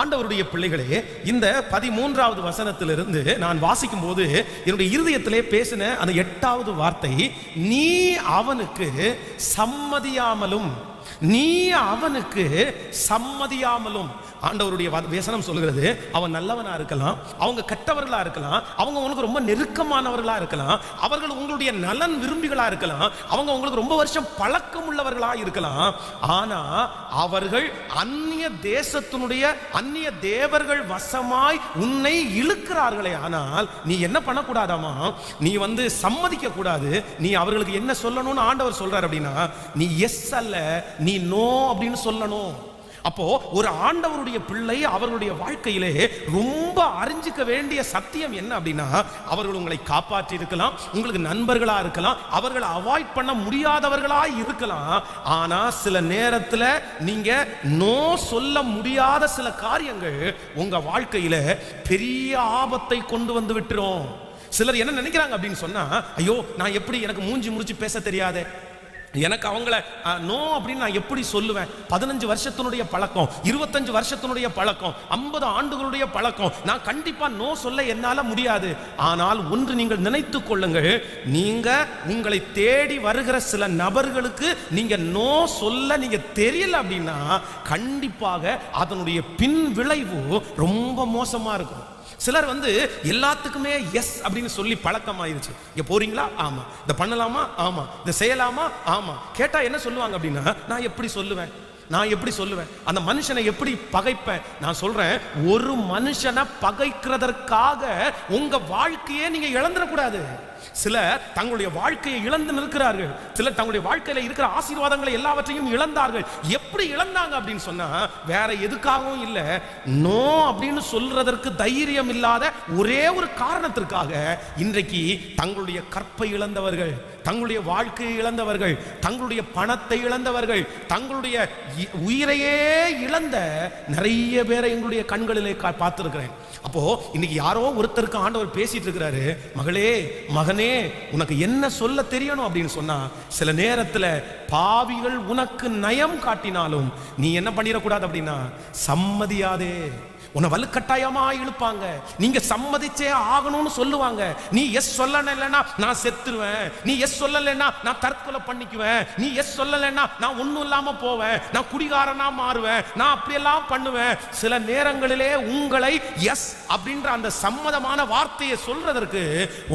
ஆண்டவருடைய பிள்ளைகளே, இந்த 13வது வசனத்திலிருந்து நான் வாசிக்கும் போது என்னுடைய இருதயத்திலே பேசின அந்த 8வது வார்த்தை, நீ அவனுக்கு சம்மதியாமலும், நீ அவனுக்கு சம்மதியாமலும். ஆண்டவருடைய வசனம் சொல்கிறது, அவன் நல்லவனா இருக்கலாம், அவங்க கெட்டவர்களா இருக்கலாம், அவங்க உங்களுக்கு ரொம்ப நெருக்கமானவர்களா இருக்கலாம், அவர்கள் உங்களுடைய நலன் விரும்பிகளா இருக்கலாம், அவங்க உங்களுக்கு ரொம்ப வருஷம் பழக்கம் உள்ளவர்களா இருக்கலாம். ஆனா அவர்கள் அந்நிய தேசத்தினுடைய அந்நிய தேவர்கள் வசமாய் உன்னை இழுக்கிறார்களே. ஆனால் நீ என்ன பண்ணக்கூடாதாமா, நீ சம்மதிக்க கூடாது. நீ அவர்களுக்கு என்ன சொல்லணும்னு ஆண்டவர் சொல்றார் அப்படின்னா, நீ எஸ் அல்ல, நீ நோ அப்படின்னு சொல்லணும். அப்போ ஒரு ஆண்டவருடைய பிள்ளை அவர்களுடைய வாழ்க்கையிலே ரொம்ப அறிஞ்சிக்க வேண்டிய சத்தியம் என்ன அப்படின்னா, அவர்கள் உங்களை காப்பாற்றி இருக்கலாம், உங்களுக்கு நண்பர்களா இருக்கலாம், அவர்களை அவாய்ட் பண்ண முடியாதவர்களா இருக்கலாம். ஆனா சில நேரத்தில் நீங்க நோ சொல்ல முடியாத சில காரியங்கள் உங்க வாழ்க்கையில பெரிய ஆபத்தை கொண்டு வந்து விட்டுரும். சிலர் என்ன நினைக்கிறாங்க அப்படின்னு சொன்னா, ஐயோ நான் எப்படி, எனக்கு மூஞ்சி முறிச்சு பேச தெரியாது, எனக்கு அவங்கள நோ அப்படின்னு நான் எப்படி சொல்லுவேன்? 15 வருஷத்தினுடைய பழக்கம், 25 வருஷத்தினுடைய பழக்கம், 50 ஆண்டுகளுடைய பழக்கம், நான் கண்டிப்பா நோ சொல்ல என்னால முடியாது. ஆனால் ஒன்று நீங்கள் நினைத்துக் கொள்ளுங்கள், நீங்க உங்களை தேடி வருகிற சில நபர்களுக்கு நீங்க நோ சொல்ல நீங்க தெரியல அப்படின்னா கண்டிப்பாக அதனுடைய பின் விளைவு ரொம்ப மோசமா இருக்கும். சிலர் எல்லாத்துக்குமே எஸ் அப்படின்னு சொல்லி பழக்கமாயிருச்சு. இங்க போறீங்களா? ஆமா. இத பண்ணலாமா? ஆமா. இத செய்யலாமா? ஆமா. கேட்டா என்ன சொல்லுவாங்க அப்படின்னா, நான் எப்படி சொல்லுவேன், நான் எப்படி சொல்லுவேன், அந்த மனுஷனை எப்படி பகைப்பேன்? நான் சொல்றேன், ஒரு மனுஷனை பகைக்கிறதற்காக உங்க வாழ்க்கையே நீங்க இழந்துடக்கூடாது. சிலர் தங்களுடைய வாழ்க்கையை இழந்து நிற்கிறார்கள். சிலர் தங்களுடைய வாழ்க்கையில இருக்கிற ஆசீர்வாதங்களை எல்லாவற்றையும் இழந்தார்கள். எப்படி இழந்தாங்க அப்படின்னு சொன்னா, வேற எதுக்காகவும் இல்ல, நோ அப்படின்னு சொல்றதற்கு தைரியம் இல்லாத ஒரே ஒரு காரணத்திற்காக இன்றைக்கு தங்களுடைய கற்பை இழந்தவர்கள், தங்களுடைய வாழ்க்கையை இழந்தவர்கள், தங்களுடைய பணத்தை இழந்தவர்கள், தங்களுடைய உயிரையே இழந்த நிறைய பேரை எங்களுடைய கண்களிலே பார்த்திருக்கிறேன். அப்போ இன்னைக்கு யாரோ ஒருத்தருக்கு ஆண்டவர் பேசிட்டு இருக்கிறாரு, மகளே மகனே உனக்கு என்ன சொல்ல தெரியணும் அப்படின்னு சொன்னா, சில நேரத்துல பாவிகள் உனக்கு நயம் காட்டினாலும் நீ என்ன பண்ணிடக்கூடாது அப்படின்னா, சம்மதியாதே. உன்னை வலுக்கட்டாயமா இழுப்பாங்க, நீங்க சம்மதிச்சே ஆகணும்னு சொல்லுவாங்க. நீ எஸ் சொல்லலைன்னா நான் செத்துருவேன், நீ எஸ் சொல்லலைன்னா நான் தற்கொலை பண்ணிக்குவேன், நீ எஸ் சொல்லலைன்னா நான் ஒன்றும் இல்லாம போவேன், நான் குடிகாரனா மாறுவேன், நான் அப்படியெல்லாம் பண்ணுவேன். சில நேரங்களிலே உங்களை எஸ் அப்படின்ற அந்த சம்மதமான வார்த்தையை சொல்றதற்கு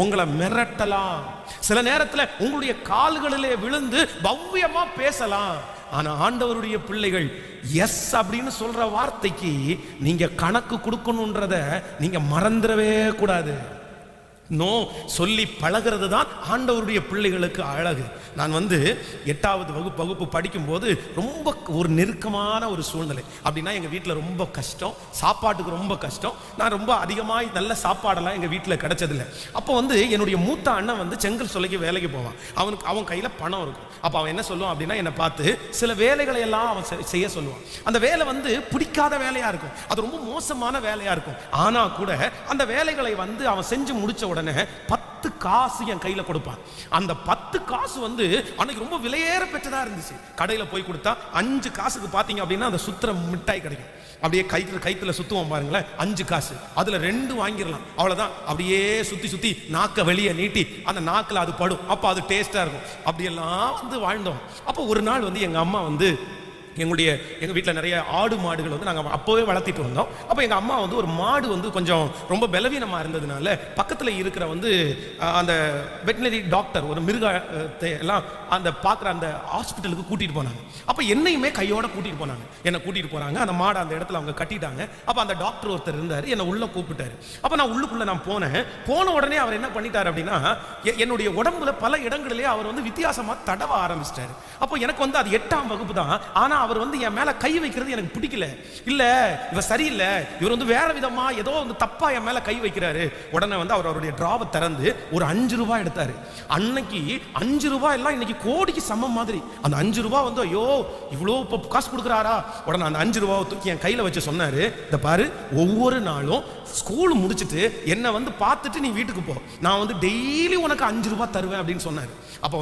உங்களை மிரட்டலாம். சில நேரத்தில் உங்களுடைய கால்களிலே விழுந்து பவ்யமா பேசலாம். ஆனா ஆண்டவருடைய பிள்ளைகள் எஸ் அப்படின்னு சொல்ற வார்த்தைக்கு நீங்க கணக்கு கொடுக்கணும்ன்றத நீங்க மறந்துடவே கூடாது. நோ சொல்லி பழகிறது தான் ஆண்டவருடைய பிள்ளைகளுக்கு அழகு. நான் 8வது வகுப்பு படிக்கும்போது ரொம்ப ஒரு நெருக்கமான ஒரு சூழ்நிலை. அப்படின்னா எங்கள் வீட்டில் ரொம்ப கஷ்டம், சாப்பாட்டுக்கு ரொம்ப கஷ்டம். நான் ரொம்ப அதிகமாக நல்ல சாப்பாடெல்லாம் எங்கள் வீட்டில் கிடைச்சதில்லை. அப்போ என்னுடைய மூத்த அண்ணன் செங்கல் சொல்லைக்கு வேலைக்கு போவான். அவன் கையில் பணம் இருக்கும். அப்போ அவன் என்ன சொல்லுவான் அப்படின்னா, என்னை பார்த்து சில வேலைகளை எல்லாம் அவன் செய்ய சொல்லுவான். அந்த வேலை பிடிக்காத வேலையாக இருக்கும், அது ரொம்ப மோசமான வேலையாக இருக்கும். ஆனால் கூட அந்த வேலைகளை அவன் செஞ்சு முடிச்ச உடனே 10 காசு என் கையில கொடுப்பான். அந்த 10 காசு அன்னைக்கு ரொம்ப விலையேற பெற்றதா இருந்துச்சு. கடையில போய் கொடுத்தா 5 காசுக்கு பாத்தீங்க அப்படின்னா அந்த சுத்திர மிட்டாய் கிடைக்கும். அப்படியே கைத்துல சுத்துவோம் பாருங்களேன், 5 காசு, அதுல 2 வாங்கிடலாம், அவ்வளவுதான். அப்படியே சுத்தி நாக்க வெளியே நீட்டி அந்த நாக்குல அது படும், அப்ப அது டேஸ்டா இருக்கும். அப்படியெல்லாம் வாழ்ந்தோம். அப்போ ஒரு நாள் எங்க அம்மா எங்கள் வீட்டில் நிறைய ஆடு மாடுகள் நாங்கள் அப்போவே வளர்த்திட்டு வந்தோம். அப்போ எங்கள் அம்மா ஒரு மாடு கொஞ்சம் ரொம்ப பலவீனமாக இருந்ததுனால பக்கத்தில் இருக்கிற அந்த வெட்டினரி டாக்டர், ஒரு மிருகத்தை எல்லாம் அந்த பார்க்குற அந்த ஹாஸ்பிட்டலுக்கு கூட்டிகிட்டு போனாங்க. அப்போ என்னையுமே கையோட கூட்டிகிட்டு போனாங்க. என்னை கூட்டிகிட்டு போகிறாங்க, அந்த மாடை அந்த இடத்துல அவங்க கட்டிட்டாங்க. அப்போ அந்த டாக்டர் ஒருத்தர் இருந்தார், என்னை உள்ளே கூப்பிட்டாரு. அப்போ நான் உள்ளுக்குள்ளே நான் போன உடனே அவர் என்ன பண்ணிட்டார் அப்படின்னா, என்னுடைய உடம்புல பல இடங்களிலே அவர் வித்தியாசமாக தடவ ஆரம்பிச்சிட்டாரு. அப்போ எனக்கு அது 8ஆம் வகுப்பு தான். ஆனால் அவர் என் மேல கை வைக்கிறது எனக்கு பிடிக்கல. இல்ல இவர் சரியில்லை, இவர் வேற விதமா ஏதோ தப்பா என் மேல கை வைக்கிறாரு. உடனே அவருடைய டிராவை திறந்து ஒரு 5 ரூபாய் எடுத்தாரு. அன்னைக்கு 5 ரூபாய் எல்லாம் இன்னைக்கு கோடிக்கு சமம் மாதிரி. அந்த 5 ரூபாய் ஐயோ இவ்வளோ காசு கொடுக்குறாரா. உடனே அந்த 5 ரூபாவை தூக்கி என் கையில வச்சு சொன்னாரு, இந்த பாரு, ஒவ்வொரு நாளும் ஸ்கூல் முடிச்சுட்டு என்ன பார்த்துட்டு நீ வீட்டுக்கு போ, நான் டெய்லி உனக்கு 5 ரூபாய் தருவேன் அப்படின்னு சொன்னாரு. அப்போ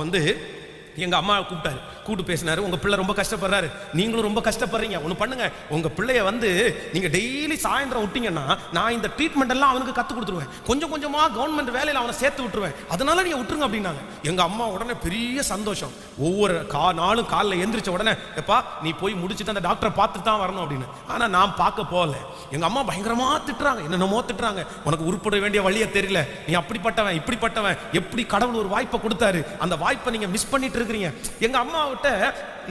எங்க அம்மா கூப்பிட்டு பேசினாரு. உங்க பிள்ளை ரொம்ப கஷ்டப்படுறாரு, நீங்களும் ரொம்ப கஷ்டப்படுறீங்க, ஒன்று பண்ணுங்க, உங்க பிள்ளைய வந்து நீங்க டெய்லி சாயந்தரம் விட்டீங்கன்னா நான் இந்த ட்ரீட்மெண்ட் எல்லாம் அவனுக்கு கத்து கொடுத்துருவேன், கொஞ்சம் கொஞ்சமா கவர்மெண்ட் வேலையில் அவனை சேர்த்து விட்டுருவேன், அதனால நீங்க விட்டுருங்க அப்படின்னாங்க. எங்க அம்மா உடனே பெரிய சந்தோஷம். ஒவ்வொரு நாளும் காலைல எந்திரிச்ச உடனே எப்பா நீ போய் முடிச்சுட்டு அந்த டாக்டரை பார்த்துட்டு தான் வரணும் அப்படின்னு. ஆனா நான் பார்க்க போகல. எங்க அம்மா பயங்கரமா திட்டுறாங்க, என்னென்னமோ திட்டுறாங்க, உனக்கு உருப்பட வேண்டிய வழியை தெரியல, நீ அப்படிப்பட்டவன் இப்படிப்பட்டவன், எப்படி கடவுள் ஒரு வாய்ப்பை கொடுத்தாரு, அந்த வாய்ப்பை நீங்க மிஸ் பண்ணிட்டு இருக்கிறீங்க. எங்க அம்மாவிட்ட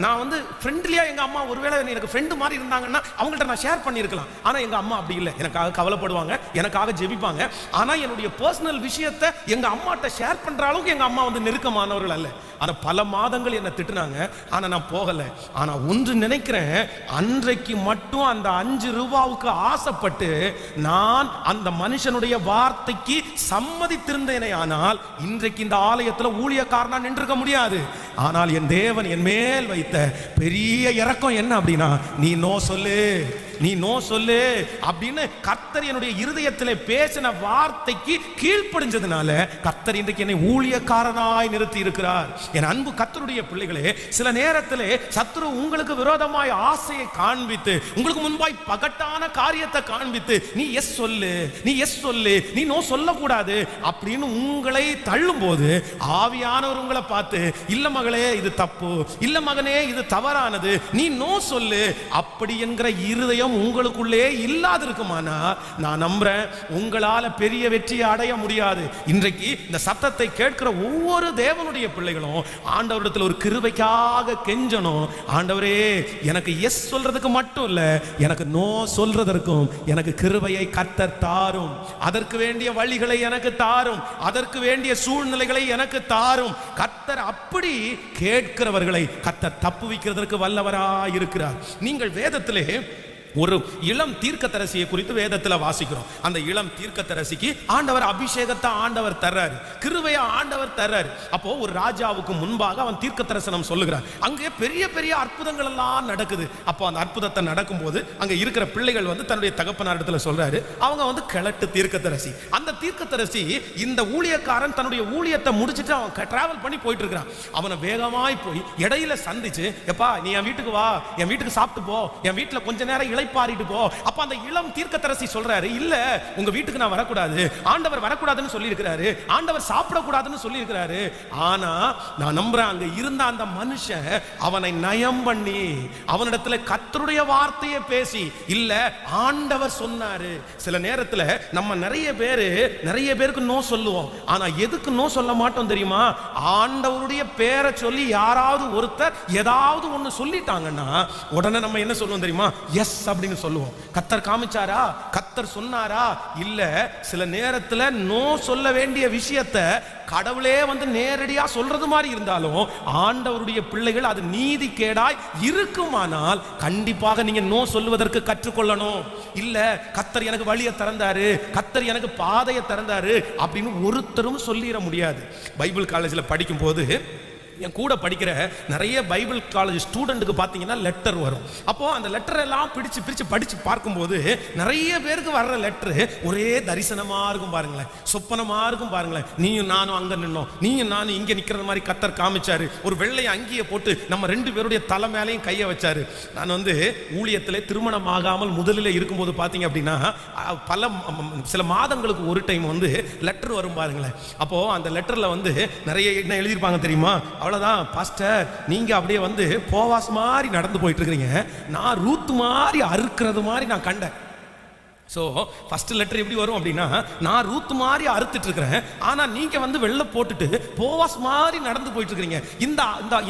நான் வந்து ஃப்ரெண்ட்லியா, எங்க அம்மா ஒருவேளை எனக்கு ஃப்ரெண்டு மாதிரி இருந்தாங்கன்னா அவங்கள்ட்ட நான் ஷேர் பண்ணியிருக்கலாம். ஆனா எங்க அம்மா அப்படி இல்லை, எனக்காக கவலைப்படுவாங்க, எனக்காக ஜெபிப்பாங்க. ஆனா என்னுடைய பர்சனல் விஷயத்தை எங்க அம்மாட்ட ஷேர் பண்ற அளவுக்கு எங்க அம்மா வந்து நெருக்கமானவர்கள் அல்ல. ஆனா பல மாதங்கள் என்ன திட்டுனாங்க, ஆனா நான் போகல. ஆனா ஒன்று நினைக்கிறேன், அன்றைக்கு மட்டும் அந்த 5 ரூபாவுக்கு ஆசைப்பட்டு நான் அந்த மனுஷனுடைய வார்த்தைக்கு சம்மதித்திருந்தேனே, ஆனால் இன்றைக்கு இந்த ஆலயத்தில் ஊழியக்காரனா நின்றுக்க முடியாது. ஆனால் என் தேவன் என் மேல் வைத்த பெரிய இரக்கம் என்ன அப்படின்னா, நீ நோ சொல்லு, நீ நோ சொல்லு அப்படின்னு கர்த்தர் என்னுடைய இருதயத்தில் பேசின வார்த்தைக்கு கீழ்ப்படிஞ்சதுனால கர்த்தர் இன்றைக்கு என்னை ஊழியக்காரனாய் நிறுத்தி இருக்கிறார். என் அன்பு கர்த்தருடைய பிள்ளைகளே, சில நேரத்தில் சத்துரு உங்களுக்கு விரோதமாய் ஆசையை காண்பித்து, உங்களுக்கு முன்பாய் பகட்டான காரியத்தை காண்பித்து, நீ எஸ் சொல்லு, நீ எஸ் சொல்லு, நீ நோ சொல்லக்கூடாது அப்படின்னு உங்களை தள்ளும் போது ஆவியானவர் உங்களை பார்த்து, இல்ல மகளே இது தப்பு, இல்ல மகனே இது தவறானது, நீ நோ சொல்லு அப்படி என்கிற இருதயம் உங்களுக்குள்ளே இல்லாதிருக்குமானா நான் நம்புறேன் உங்களால பெரிய வெற்றியை அடைய முடியாது. இன்றைக்கு இந்த சத்தத்தை கேட்கிற ஒவ்வொரு தேவனுடைய பிள்ளைகளும் ஆண்டவரிடத்தில் ஒரு கிருபைக்காக கெஞ்சணும். ஆண்டவரே, எனக்கு எஸ் சொல்றதுக்கு மட்டும் இல்ல, எனக்கு நோ சொல்றதற்கும் எனக்கு கிருபையை கர்த்தர் தாரும், அதற்கு வேண்டிய வழிகளை எனக்கு தாரும், அதற்கு வேண்டிய சூழ்நிலைகளை எனக்கு தாரும். கர்த்தர் அப்படி கேட்கிறவர்களை கர்த்தர் தப்புவிக்கிறதற்கு வல்லவராய் இருக்கிறார். நீங்கள் வேதத்திலே ஒரு இளம் தீர்க்கதரிசியை குறித்து வேதத்தில் வாசிக்கிறோம். அந்த இளம் தீர்க்கதரிசிக்கு ஆண்டவர் அபிஷேகத்தை ஆண்டவர் தர்றாரு, கிருபையை ஆண்டவர் தர்றாரு. அப்போ ஒரு ராஜாவுக்கு முன்பாக அவன் தீர்க்கதரிசனம் சொல்லுகிறான். அங்கே பெரிய பெரிய அற்புதங்கள் எல்லாம் நடக்குது. அப்போ அந்த அற்புதத்தை நடக்கும்போது அங்க இருக்கிற பிள்ளைகள் வந்து தன்னுடைய தகப்பனாரிடத்துல சொல்றாரு, அவங்க வந்து கிழட்டு தீர்க்கதரிசி. அந்த தீர்க்கதரிசி இந்த ஊழியக்காரன் தன்னுடைய ஊழியத்தை முடிச்சுட்டு அவன் டிராவல் பண்ணி போயிட்டு இருக்கிறான். அவனை வேகமாய் போய் இடையில சந்திச்சு, எப்பா நீ என் வீட்டுக்கு வா, என் வீட்டுக்கு சாப்பிட்டு போ, என் வீட்டுல கொஞ்ச நேரம் இளைப்பாறிட்டு போ. அப்ப அந்த இளம் தீர்க்கதரிசி சொல்றாரு, இல்ல உங்க வீட்டுக்கு நான் வரக்கூடாது, ஆண்டவர் வரக்கூடாதுன்னு சொல்லி இருக்கிறாரு, ஆண்டவர் சாப்பிடக்கூடாதுன்னு சொல்லி இருக்கிறாரு. ஆனா நான் நம்புறேன் அங்க இருந்த அந்த மனுஷன் அவனை நயம் பண்ணி அவனிடத்துல கர்த்தருடைய வார்த்தையை பேசி, இல்ல ஆண்டவர் சொன்னாரு. சில நேரத்துல நம்ம நிறைய பேருக்கு நோ சொல்லுவோம், ஆனா எதுக்கு நோ சொல்ல மாட்டோம் தெரியுமா? ஆண்டவருடைய பேரை சொல்லி யாராவது ஒருத்தர் ஏதாவது ஒண்ணு சொல்லிட்டாங்கன்னா உடனே நம்ம என்ன சொல்லுவோம் தெரியுமா? எஸ் அப்படின்னு சொல்லுவோம். கர்த்தர் காமிச்சாரா, கர்த்தர் சொன்னாரா? இல்ல சில நேரத்துல நோ சொல்ல வேண்டிய விஷயத்தை கடவுளே வந்து நேரடியா சொல்றது மாதிரி இருந்தாலும் ஆண்டவருடைய பிள்ளைகள் அது நீதி கேடாய் இருக்குமானால் கண்டிப்பாக நீங்க நோ சொல்லுவதற்கு கற்றுக்கொள்ளணும். இல்ல கர்த்தர் எனக்கு வழியை திறந்தாரு, கர்த்தர் எனக்கு பாதையை திறந்தாரு அப்படின்னு ஒருத்தரும் சொல்லிட முடியாது. பைபிள் காலேஜில் படிக்கும் போது என் கூட படிக்கிற நிறைய பைபிள் காலேஜ் ஸ்டூடெண்ட்டுக்கு பார்த்தீங்கன்னா லெட்டர் வரும். அப்போ அந்த லெட்டர் எல்லாம் பிரித்து படித்து பார்க்கும்போது நிறைய பேருக்கு வர்ற லெட்டரு ஒரே தரிசனமாக இருக்கும் பாருங்களேன், சொப்பனமாக இருக்கும் பாருங்களேன். நீயும் நானும் அங்கே நின்னோம், நீயும் நானும் இங்கே நிற்கிறது மாதிரி கர்த்தர் காமிச்சாரு, ஒரு வெள்ளை அங்கியை போட்டு நம்ம 2 பேருடைய தலை மேலையும் கையை வச்சாரு. நான் வந்து ஊழியத்திலே திருமணம் ஆகாமல் முதலில் இருக்கும்போது பார்த்தீங்க அப்படின்னா சில மாதங்களுக்கு ஒரு டைம் வந்து லெட்டர் வரும் பாருங்களேன். அப்போ அந்த லெட்டரில் வந்து நிறைய என்ன எழுதியிருப்பாங்க தெரியுமா? அவ்வளவுதான் பாஸ்டர், நீங்க அப்படியே வந்து போவாஸ் மாதிரி நடந்து போயிட்டு இருக்கீங்க, நான் ரூத் மாதிரி அறுக்கிறது மாதிரி நான் கண்டேன். ஸோ ஃபர்ஸ்ட் லெட்டர் எப்படி வரும் அப்படின்னா, நான் ரூத் மாதிரி அறுத்துட்டு இருக்கிறேன், ஆனா நீங்க வந்து வெள்ளை போட்டுட்டு போவாஸ் மாதிரி நடந்து போயிட்டு இருக்கிறீங்க.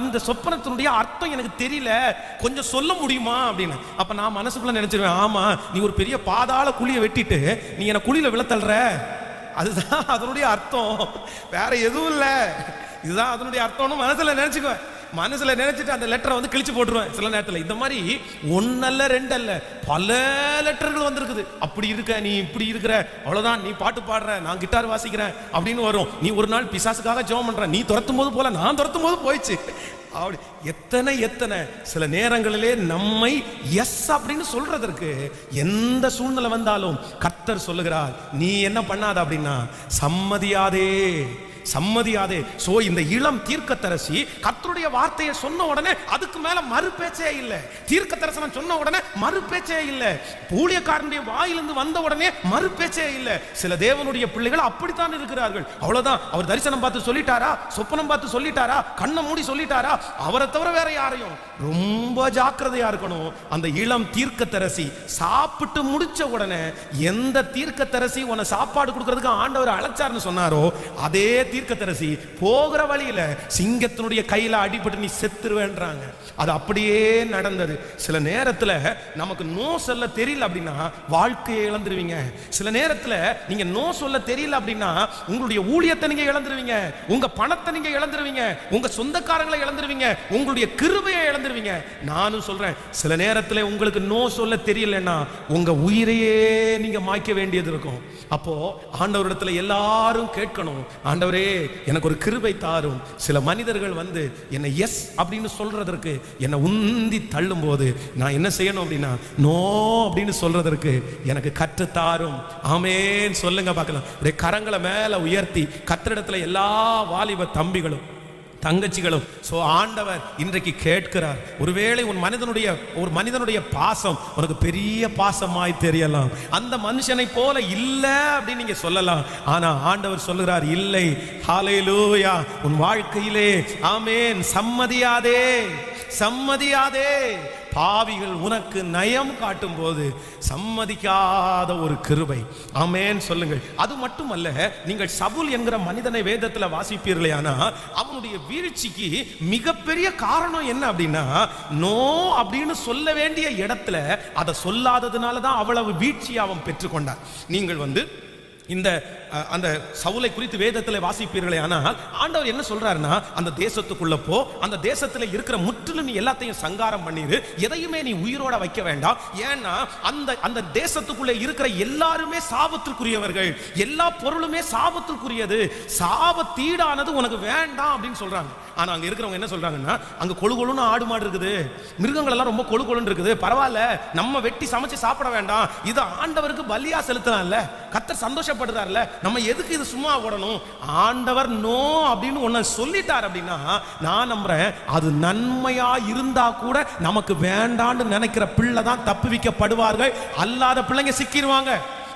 இந்த சொப்பனத்தினுடைய அர்த்தம் எனக்கு தெரியல, கொஞ்சம் சொல்ல முடியுமா அப்படின்னு. அப்ப நான் மனசுக்குள்ள நினைச்சிருவேன், ஆமா நீ ஒரு பெரிய பாதாள குழியை வெட்டிட்டு நீ என்ன குழியில விழத்தல்ற, அதுதான் அதனுடைய அர்த்தம், வேற எதுவும் இல்லை, இதுதான் அதனுடைய அர்த்தம்னு மனசுல நினைச்சிட்டு அந்த லெட்டரை வந்து கிழிச்சு போட்டுருவேன். சில நேரத்தில் இந்த மாதிரி 1 அல்ல 2 அல்ல பல லெட்டர்கள் வந்திருக்குது. அப்படி இருக்க, நீ இப்படி இருக்கிற, அவ்வளவுதான், நீ பாட்டு பாடுற, நான் கிட்டார் வாசிக்கிறேன் அப்படின்னு வரும். நீ ஒரு நாள் பிசாசுக்காக ஜெபம் பண்ற, நீ துரத்தும் போது போல நான் துரத்தும் போது போயிடுச்சு. அப்படி எத்தனை சில நேரங்களிலே நம்மை எஸ் அப்படின்னு சொல்றதற்கு எந்த சூழ்நிலை வந்தாலும் கர்த்தர் சொல்லுகிறார், நீ என்ன பண்ணாத அப்படின்னா சம்மதியாதே, சம்மதியாதே. சோ இந்த இளம் தீர்க்கதரிசி கர்த்தருடைய வார்த்தையை சொன்ன உடனே அதுக்கு மேல மறுபேச்சே இல்லை. தீர்க்க தரிசனம் சொன்ன உடனே மறுபேச்சே இல்லை. ஊழியக்காரனுடைய வாயிலிருந்து வந்த உடனே மறுபேச்சே இல்லை. சில தேவனுடைய பிள்ளைகள் அப்படித்தான் இருக்கிறார்கள். அவ்வளவுதான். அவர் தரிசனம் பார்த்து சொல்லிட்டாரா, சொப்பனம் பார்த்து சொல்லிட்டாரா, கண்ணை மூடி சொல்லிட்டாரா, அவரை தவிர வேற யாரையும். ரொம்ப ஜாக்கிரதையா இருக்கணும். அந்த இளம் தீர்க்கதரிசி சாப்பிட்டு முடிச்ச உடனே எந்த தீர்க்கதரிசி உன்னை சாப்பாடு கொடுக்கிறதுக்கு ஆண்டவர் அழைச்சார்னு சொன்னாரோ அதே தீர்க்கதரிசி போகிற வழியில சிங்கத்தினுடைய கையில அடிபட்டு நீ செத்துருவேன்றாங்க. அது அப்படியே நடந்தது. சில நேரத்துல நமக்கு நோ சொல்ல தெரியல அப்படின்னா வாழ்க்கையை இழந்துருவீங்க. சில நேரத்துல நீங்க நோ சொல்ல தெரியல அப்படின்னா உங்களுடைய ஊழியத்தை நீங்க இழந்துருவீங்க, உங்க பணத்தை நீங்க இழந்துருவீங்க, உங்க சொந்தக்காரங்களை இழந்துருவீங்க, உங்களுடைய கிருபையை இழந்துருவீங்க. நானும் சொல்றேன், சில நேரத்துல உங்களுக்கு நோ சொல்ல தெரியலன்னா உங்க உயிரையே நீங்க மாய்க்க வேண்டியது இருக்கும். அப்போ ஆண்டவரிடத்துல எல்லாரும் கேட்கணும், ஆண்டவரே எனக்கு ஒரு கிருபை தாரும். சில மனிதர்கள் வந்து என்னை எஸ் அப்படின்னு சொல்றதற்கு என்னை உந்தி தள்ளும் போது நான் என்ன செய்யணும் அப்படின்னா நோ அப்படின்னு சொல்றதற்கு எனக்கு கற்றுத்தாரும். ஆமேன் சொல்லுங்க பார்க்கலாம். கரங்களை மேல உயர்த்தி கர்த்தரிடத்துல எல்லா வாலிப தம்பிகளும் தங்கச்சிகளும் ஆண்டவர் இன்றைக்கு கேட்கிறார். ஒருவேளை ஒரு மனிதனுடைய பாசம் உனக்கு பெரிய பாசமாய் தெரியலாம், அந்த மனுஷனை போல இல்ல அப்படின்னு நீங்க சொல்லலாம். ஆனா ஆண்டவர் சொல்லுகிறார், இல்லை, ஹல்லேலூயா, உன் வாழ்க்கையிலே ஆமென் சம்மதியாதே, சம்மதியாதே. பாவிகள் உனக்கு நயம் காட்டும் போது சம்மதிக்காத ஒரு கிருபை. ஆமென் சொல்லுங்கள். அது மட்டுமல்ல, நீங்கள் சவுல் என்கிற மனிதனை வேதத்தில் வாசிப்பீர்களே, ஆனா அவனுடைய வீழ்ச்சிக்கு மிகப்பெரிய காரணம் என்ன அப்படின்னா நோ அப்படின்னு சொல்ல வேண்டிய இடத்துல அதை சொல்லாததுனால தான் அவ்வளவு வீழ்ச்சியை அவன் பெற்றுக்கொண்டான். நீங்கள் வந்து இந்த அந்த சவுலை குறித்து வேதத்தில் வாசிப்பீர்களே, ஆனால் ஆண்டவர் என்ன சொல்றாருன்னா அந்த தேசத்துக்குள்ள போ, அந்த தேசத்தில் இருக்கிற முற்றிலும் நீ எல்லாத்தையும் சங்காரம் பண்ணிரு, எதையுமே நீ உயிரோட வைக்க வேண்டாம். ஏன்னா அந்த தேசத்துக்குள்ள இருக்கிற எல்லாருமே சாபத்திற்குரியவர்கள், எல்லா பொருளுமே சாபத்திற்குரியது, சாபத்தீடானது உனக்கு வேண்டாம் அப்படின்னு சொல்றாங்க. ஆனா அங்க இருக்கிறவங்க என்ன சொல்றாங்கன்னா அங்க கொழு கொழுன்னு ஆடு மாடு இருக்குது, மிருகங்கள் எல்லாம் ரொம்ப கொழு கொழுன்னு இருக்குது, பரவாயில்ல நம்ம வெட்டி சமைச்சு சாப்பிட வேண்டாம், இது ஆண்டவருக்கு பலியா செலுத்தலாம்ல, கர்த்தர் சந்தோஷப்படுறாருல, நம்ம எதுக்கு இது சும்மா ஓடணும். ஆண்டவர் நோ அப்படின்னு ஒன்ன சொல்லிட்டார் அப்படின்னா நான் நம்புறேன் அது நன்மையா இருந்தா கூட நமக்கு வேண்டான்னு நினைக்கிற பிள்ளை தான் தப்புவிக்கப்படுவார்கள், அல்லாத பிள்ளைங்க சிக்கிடுவாங்க.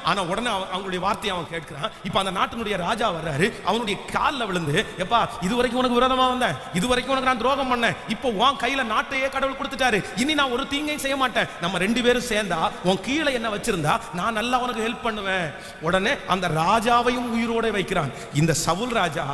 ஆனா உடனே அவங்களுடைய வார்த்தையை அவன் கேட்கிறான். இப்ப அந்த நாட்டினுடைய ராஜா வர்றாரு, அவனுடைய காலில் விழுந்து, எப்பா இதுவரைக்கும் உனக்கு விரோதமா வந்தேன், இதுவரைக்கும் உனக்கு நான் துரோகம் பண்ணேன், இப்போ உன் கையில நாட்டையே கடவுள் கொடுத்துட்டாரு, இனி நான் ஒரு தீங்கையும் செய்ய மாட்டேன், நம்ம ரெண்டு பேரும் சேர்ந்தா உன் கீழே என்ன வச்சிருந்தா நான் நல்லா உனக்கு ஹெல்ப் பண்ணுவேன். உடனே அந்த ராஜாவையும் உயிரோட வைக்கிறான். இந்த சவுல் ராஜா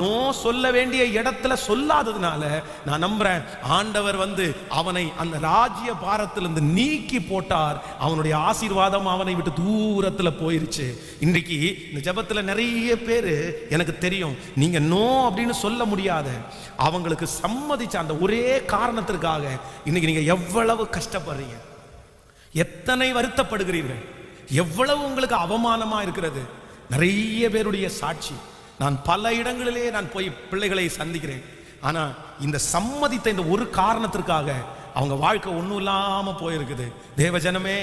நோ சொல்ல வேண்டிய இடத்துல சொல்லாததுனால நான் நம்புறேன் ஆண்டவர் வந்து அவனை அந்த ராஜ்ய பாரத்திலிருந்து நீக்கி போட்டார். அவனுடைய ஆசீர்வாதம் அவனை விட்டு தூர போயிருச்சு. இன்றைக்கு இந்த ஜெபத்துல நிறைய பேரு எனக்கு தெரியும், நீங்க நோ அப்படின்னு சொல்ல முடியாத அவங்களுக்கு சம்மதிச்ச அந்த ஒரே காரணத்திற்காக இன்னைக்கு நீங்க எவ்வளவு கஷ்டப்படுறீங்க, எத்தனை வருத்தப்படுகிறீர்கள், எவ்வளவு உங்களுக்கு அவமானமா இருக்கிறது. நிறைய பேருடைய சாட்சி நான் பல இடங்களிலே நான் போய் பிள்ளைகளை சந்திக்கிறேன். ஆனா இந்த சம்மதித்த இந்த ஒரு காரணத்திற்காக அவங்க வாழ்க்கை ஒன்றும் இல்லாம போயிருக்குது. தேவ ஜனமே,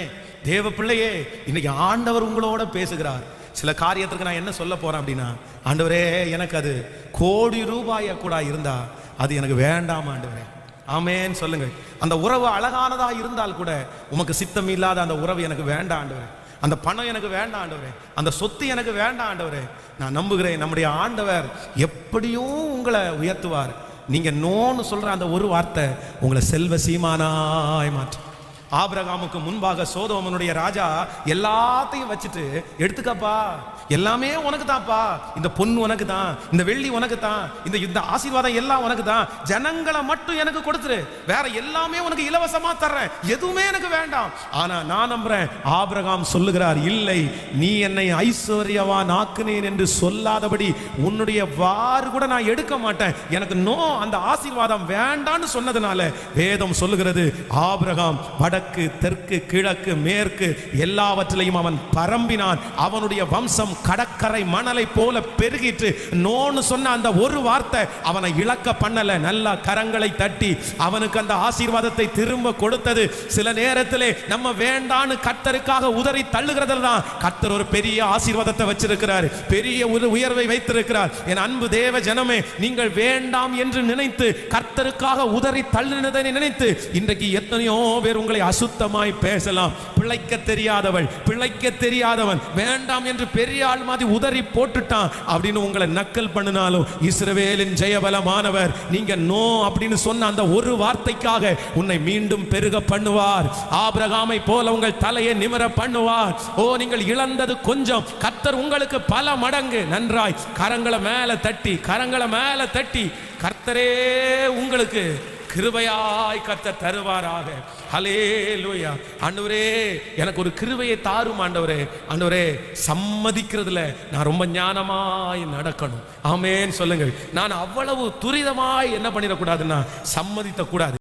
தேவ பிள்ளையே, இன்னைக்கு ஆண்டவர் உங்களோட பேசுகிறார். சில காரியத்துக்கு நான் என்ன சொல்ல போறேன் அப்படின்னா, ஆண்டவரே எனக்கு அது கோடி ரூபாயா கூட இருந்தா அது எனக்கு வேண்டாம் ஆண்டவரே. ஆமேன் சொல்லுங்க. அந்த உறவு அழகானதா இருந்தால் கூட உமக்கு சித்தம் இல்லாத அந்த உறவு எனக்கு வேண்டாம் ஆண்டவரே, அந்த பணம் எனக்கு வேண்டாம் ஆண்டவரே, அந்த சொத்து எனக்கு வேண்டாம் ஆண்டவரே. நான் நம்புகிறேன் நம்முடைய ஆண்டவர் எப்படியும் உங்களை உயர்த்துவார். நீங்க நோன்னு சொல்ற அந்த ஒரு வார்த்தை உங்களை செல்வ சீமானாய் மாற்றும். ஆபிரகாமுக்கு முன்பாக சோதோமனுடைய ராஜா எல்லாத்தையும் வச்சுட்டு, எடுத்துக்கப்பா, எல்லாமே உனக்கு தான்ப்பா, இந்த பொண்ணு உனக்கு தான், இந்த வெள்ளி உனக்கு தான், இந்த ஆசீர்வாதம் எல்லாம் உனக்கு தான், ஜனங்களை மட்டும் எனக்கு கொடுத்துரு, வேற எல்லாமே உனக்கு இலவசமா தர்றேன், எதுவுமே எனக்கு வேண்டாம். ஆனா நான் நம்புறேன் ஆபிரகாம் சொல்லுகிறார், இல்லை, நீ என்னை ஐஸ்வர்யவான் ஆக்குனேன் என்று சொல்லாதபடி உன்னுடைய வாறு கூட நான் எடுக்க மாட்டேன், எனக்கு நோ அந்த ஆசீர்வாதம் வேண்டான்னு சொன்னதுனால வேதம் சொல்லுகிறது ஆபிரகாம் வடக்கு தெற்கு கிழக்கு மேற்கு எல்லாவற்றிலையும் அவன் பரம்பினான், அவனுடைய வம்சம் கடற்கரை மணலை போல பெருகிட்டு நோன்னு சொன்ன அந்த ஒரு வார்த்தை அவனை இழக்க பண்ணல. நல்லா கரங்களை தட்டி அவனுக்கு அந்த ஆசீர்வாதத்தை திரும்ப கொடுத்தது. சில நேரத்திலே நம்ம வேண்டான்னு கர்த்தருக்காக உதறி தள்ளுகிறதுல தான் கர்த்தர் ஒரு பெரிய ஆசீர்வாதத்தை வச்சிருக்கிறார், பெரிய ஒரு உயர்வை வைத்திருக்கிறார். என் அன்பு தேவ ஜனமே, நீங்கள் வேண்டாம் என்று நினைத்து கர்த்தருக்காக உதறி தள்ளினதை நினைத்து இன்றைக்கு எத்தனையோ பேர் உங்களை அசுத்தமாய் பேசலாம். பிழைக்க தெரியாதவள், பிழைக்க தெரியாதவன், வேண்டாம் என்று பெரிய ஆள் மாதிரி உதறி போட்டுட்டான் அப்படின்னு உங்களை நக்கல் பண்ணினாலும் இஸ்ரவேலின் ஜெயபலமானவர் நீங்க நோ அப்படின்னு சொன்ன அந்த ஒரு வார்த்தைக்காக உன்னை மீண்டும் பெருக பண்ணுவார். ஆபிரகாமை போல உங்கள் தலையை நிமிர பண்ணுவார். ஓ, நீங்கள் இழந்தது கொஞ்சம், கர்த்தர் உங்களுக்கு பல மடங்கு. நன்றாய் கரங்களை மேல தட்டி, கரங்களை மேல தட்டி, கர்த்தரே உங்களுக்கு கிருபையாய் கர்த்தர் தருவாராக. ஹல்லேலூயா. ஆண்டவரே, எனக்கு ஒரு கிருபையை தாரும் ஆண்டவரே. ஆண்டவரே, சம்மதிக்கிறதுல நான் ரொம்ப ஞானமாய் நடக்கணும். ஆமென் சொல்லுங்கள். நான் அவ்வளவு துரிதமாய் என்ன பண்ணிடக்கூடாதுன்னா சம்மதித்த கூடாது.